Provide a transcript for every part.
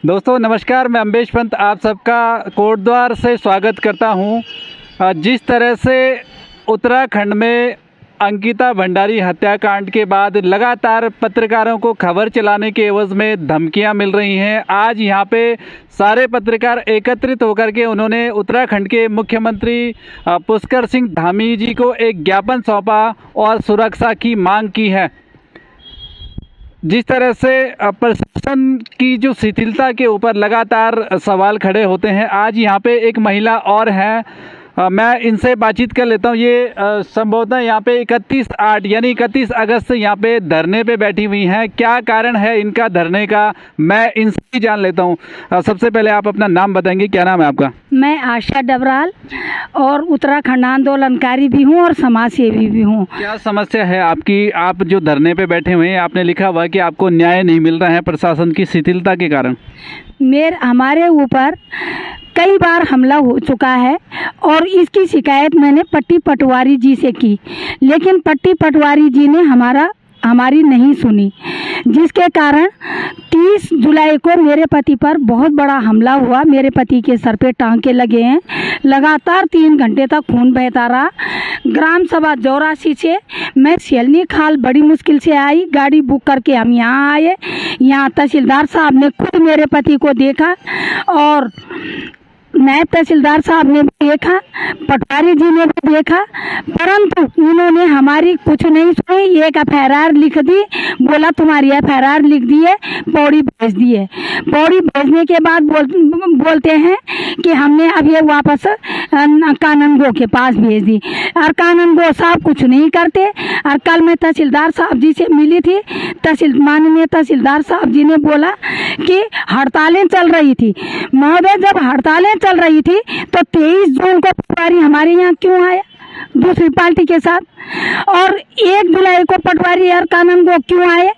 दोस्तों नमस्कार, मैं अम्बेश पंत आप सबका कोटद्वार से स्वागत करता हूं। जिस तरह से उत्तराखंड में अंकिता भंडारी हत्याकांड के बाद लगातार पत्रकारों को खबर चलाने के एवज में धमकियां मिल रही हैं, आज यहां पे सारे पत्रकार एकत्रित होकर के उन्होंने उत्तराखंड के मुख्यमंत्री पुष्कर सिंह धामी जी को एक ज्ञापन सौंपा और सुरक्षा की मांग की है। जिस तरह से प्रशासन की जो शिथिलता के ऊपर लगातार सवाल खड़े होते हैं, आज यहाँ पे एक महिला और है, मैं इनसे बातचीत कर लेता हूँ। ये संभवतः यहाँ पे 31/8 यानी 31 अगस्त से यहाँ पे धरने पे बैठी हुई हैं। क्या कारण है इनका धरने का, मैं इनसे ही जान लेता हूँ। सबसे पहले आप अपना नाम बताएंगे, क्या नाम है आपका? मैं आशा डबराल और उत्तराखंड आंदोलनकारी भी हूँ और समाज सेवी भी हूँ। क्या समस्या है आपकी? आप जो धरने पे बैठे हुए हैं, आपने लिखा हुआ है कि आपको न्याय नहीं मिल रहा है प्रशासन की शिथिलता के कारण। हमारे ऊपर कई बार हमला हो चुका है और इसकी शिकायत मैंने पट्टी पटवारी जी से की, लेकिन पट्टी पटवारी जी ने हमारी नहीं सुनी, जिसके कारण 30 जुलाई को मेरे पति पर बहुत बड़ा हमला हुआ। मेरे पति के सर पे टांके लगे हैं, लगातार 3 घंटे तक खून बहता रहा। ग्राम सभा 84 से मैं सेलनी खाल बड़ी मुश्किल से आई, गाड़ी बुक करके हम यहाँ आए। यहाँ तहसीलदार साहब ने खुद मेरे पति को देखा और नायब तहसीलदार साहब ने भी देखा, पटवारी जी ने भी देखा, परंतु इन्होंने हमारी कुछ नहीं सुनी। एक FIR लिख दी, बोला तुम्हारी FIR लिख दी है, पौड़ी भेज दी है। पौड़ी भेजने के बाद बोलते हैं कि हमने अब ये वापस कानूनगो के पास भेज दी, और कानूनगो साहब कुछ नहीं करते। और कल मैं तहसीलदार साहब जी से मिली थी, माननीय तहसीलदार साहब जी ने बोला कि हड़तालें चल रही थी। महोदय, जब हड़तालें चल रही थी तो 23 जून को पटवारी हमारे यहाँ क्यों आया दूसरी पार्टी के साथ, और 1 जुलाई को पटवारी और कानूनगो क्यों आए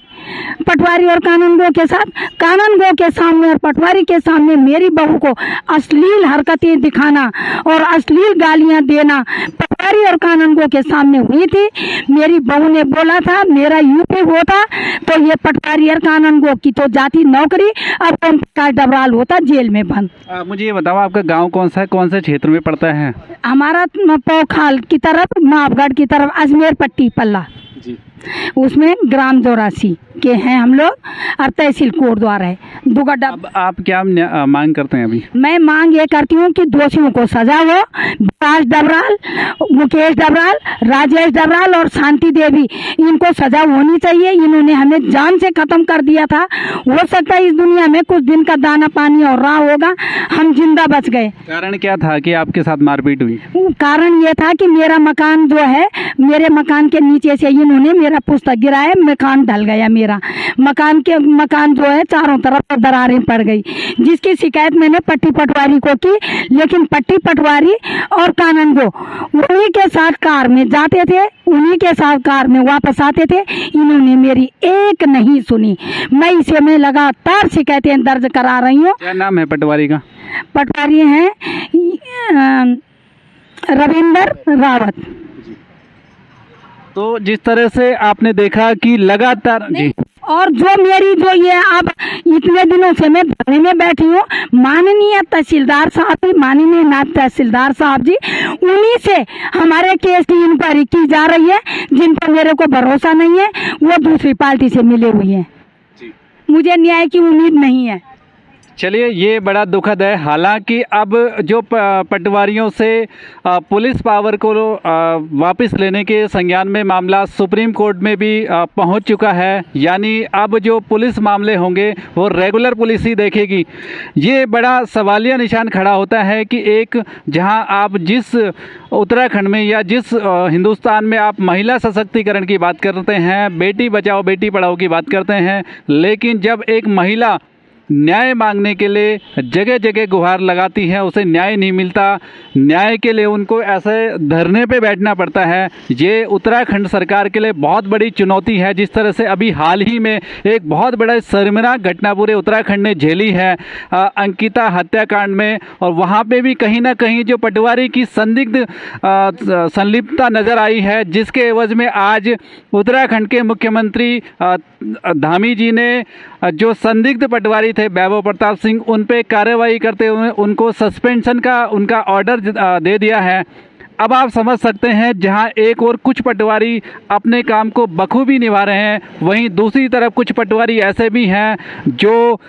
पटवारी और कानूनगो के साथ? कानूनगो के सामने और पटवारी के सामने मेरी बहू को अश्लील हरकतें दिखाना और अश्लील गालियां देना पटवारी और कानूनगो के सामने हुई थी। मेरी बहू ने बोला था मेरा यूपी होता तो ये पटवारी और कानूनगो की तो जाती नौकरी, अब ओम प्रकाश डबराल होता जेल में बंद। मुझे ये बताओ, आपका गाँव कौन सा है, कौन से क्षेत्र में पड़ता है? हमारा पौखाल की तरफ, मावगढ़ की तरफ, अजमेर पट्टी पल्ला जी, उसमें ग्राम 84 के हैं हम लोग, और तहसील कोटद्वार है दुगड्डा। अब आप क्या मांग करते हैं अभी? मैं मांग ये करती हूँ कि दोषियों को सजा हो। विकास डबराल, मुकेश डबराल, राजेश डबराल और शांति देवी, इनको सजा होनी चाहिए। इन्होंने हमें जान से खत्म कर दिया था। हो सकता है इस दुनिया में कुछ दिन का दाना पानी और रहा होगा, हम जिंदा बच गए। कारण क्या था कि आपके साथ मारपीट हुई? कारण ये था कि मेरा मकान जो है, मेरे मकान के नीचे से इन्होंने मेरा पुस्तक गिराया, मकान ढल गया। मेरा मकान जो है चारों तरफ दरारें पड़ गई, जिसकी शिकायत मैंने पट्टी पटवारी को की, लेकिन पट्टी पटवारी और कानूनगो उन्हीं के साथ कार में जाते थे, उन्हीं के साथ कार में वापस आते थे। इन्होंने मेरी एक नहीं सुनी। मैं लगातार शिकायतें दर्ज करा रही हूँ। क्या नाम है पटवारी का? पटवारी हैं रविंदर रावत। तो जिस तरह से आपने देखा कि लगातार जी, और जो ये अब इतने दिनों से मैं धरने में बैठी हूँ, माननीय तहसीलदार साहब, माननीय नायब तहसीलदार साहब जी, उन्हीं से हमारे केस की इंक्वायरी की जा रही है। जिन पर मेरे को भरोसा नहीं है वो दूसरी पार्टी से मिले हुए हैं। मुझे न्याय की उम्मीद नहीं है। चलिए, ये बड़ा दुखद है। हालांकि अब जो पटवारियों से पुलिस पावर को वापस लेने के संज्ञान में मामला सुप्रीम कोर्ट में भी पहुंच चुका है, यानी अब जो पुलिस मामले होंगे वो रेगुलर पुलिस ही देखेगी। ये बड़ा सवालिया निशान खड़ा होता है कि एक जहां आप जिस उत्तराखंड में या जिस हिंदुस्तान में आप महिला सशक्तिकरण की बात करते हैं, बेटी बचाओ बेटी पढ़ाओ की बात करते हैं, लेकिन जब एक महिला न्याय मांगने के लिए जगह जगह गुहार लगाती है, उसे न्याय नहीं मिलता। न्याय के लिए उनको ऐसे धरने पे बैठना पड़ता है। ये उत्तराखंड सरकार के लिए बहुत बड़ी चुनौती है। जिस तरह से अभी हाल ही में एक बहुत बड़ा शर्मनाक घटना पूरे उत्तराखंड ने झेली है अंकिता हत्याकांड में, और वहाँ पे भी कहीं ना कहीं जो पटवारी की संदिग्ध संलिप्तता नज़र आई है, जिसके एवज में आज उत्तराखंड के मुख्यमंत्री धामी जी ने जो संदिग्ध पटवारी थे वैभव प्रताप सिंह, उन पे कार्रवाई करते हुए उनको सस्पेंशन का उनका ऑर्डर दे दिया है। अब आप समझ सकते हैं, जहां एक और कुछ पटवारी अपने काम को बखूबी निभा रहे हैं, वहीं दूसरी तरफ कुछ पटवारी ऐसे भी हैं जो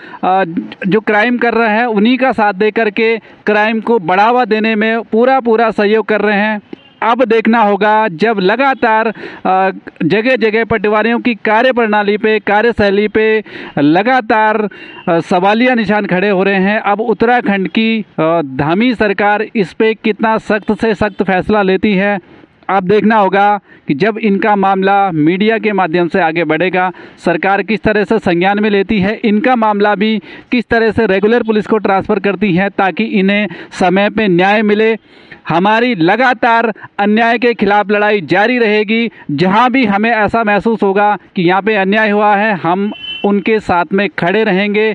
क्राइम कर रहे हैं उन्हीं का साथ दे करके क्राइम को बढ़ावा देने में पूरा सहयोग कर रहे हैं। अब देखना होगा, जब लगातार जगह जगह पटवारियों की कार्यप्रणाली पे, कार्यशैली पे लगातार सवालिया निशान खड़े हो रहे हैं, अब उत्तराखंड की धामी सरकार इस पे कितना सख्त से सख्त फैसला लेती है। अब देखना होगा कि जब इनका मामला मीडिया के माध्यम से आगे बढ़ेगा, सरकार किस तरह से संज्ञान में लेती है, इनका मामला भी किस तरह से रेगुलर पुलिस को ट्रांसफ़र करती है ताकि इन्हें समय पे न्याय मिले। हमारी लगातार अन्याय के खिलाफ लड़ाई जारी रहेगी। जहां भी हमें ऐसा महसूस होगा कि यहाँ पे अन्याय हुआ है, हम उनके साथ में खड़े रहेंगे।